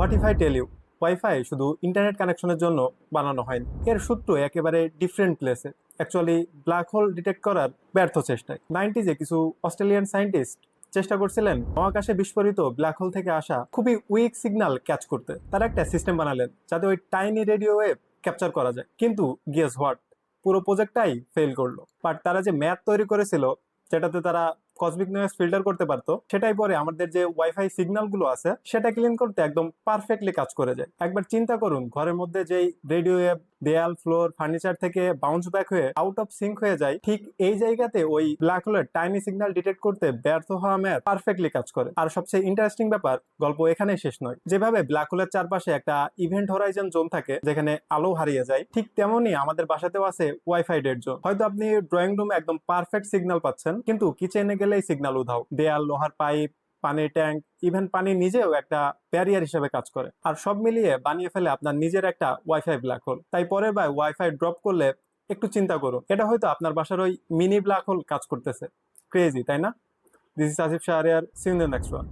What if I tell you, WiFi শুধু internet কানেকশনের জন্য বানানো হয়নি। এর সূত্র একেবারে ডিফারেন্ট প্লেসে, অ্যাকচুয়ালি ব্ল্যাক হোল ডিটেক্ট করার ব্যর্থ চেষ্টায়। 90s কিছু অস্ট্রেলিয়ান সায়েন্টিস্ট চেষ্টা করছিলেন মহাকাশে বিস্ফোরিত ব্ল্যাক হোল থেকে আসা খুবই উইক সিগন্যাল ক্যাচ করতে। তারা একটা সিস্টেম বানালেন যাতে ওই টাইনি রেডিও ওয়েভ ক্যাপচার করা যায়। কিন্তু গেস হোয়াট, পুরো প্রজেক্টটাই ফেল করলো। বাট তারা যে ম্যাথ তৈরি করেছিল যেটাতে তারা কসমিক নয়েজ ফিল্টার করতে পারতো, সেটাই পরে আমাদের যে ওয়াইফাই সিগন্যাল গুলো আছে সেটা ক্লিন করতে একদম পারফেক্টলি কাজ করে যায়। একবার চিন্তা করুন, ঘরের মধ্যে যেই রেডিও ওয়েভ দেয়াল, ফ্লোর, ফার্নিচার থেকে বাউন্স ব্যাক হয়ে আউট অফ সিঙ্ক হয়ে যায়, ঠিক এই জায়গাতে ওই ব্ল্যাক হোলের টাইনি সিগন্যাল ডিটেক্ট করতে ব্যর্থ হওয়া ম্যাথ পারফেক্টলি কাজ করে। আর সবচেয়ে ইন্টারেস্টিং ব্যাপার, গল্প এখানেই শেষ নয়। যেভাবে ব্ল্যাক হোলের চারপাশে একটা ইভেন্ট হরাইজন জোন থাকে যেখানে আলো হারিয়ে যায়, ঠিক তেমনই আমাদের বাসাতেও আছে ওয়াইফাই ডেড জোন। হয়তো আপনি ড্রয়িং রুমে একদম পারফেক্ট সিগন্যাল পাচ্ছেন, কিন্তু কিচেনে গেলেই সিগন্যাল উধাও। দেয়াল, লোহার পাইপ, পানির ট্যাঙ্ক, ইভেন পানি নিজেও একটা ব্যারিয়ার হিসেবে কাজ করে। আর সব মিলিয়ে বানিয়ে ফেলে আপনার নিজের একটা ওয়াইফাই ব্ল্যাক হোল। তাই পরের বার ওয়াইফাই ড্রপ করলে একটু চিন্তা করুন, এটা হয়তো আপনার বাসার ওই মিনি ব্ল্যাক হোল কাজ করতেছে। ক্রেজি, তাই না? This is Asif Shahriar, see you in the next one.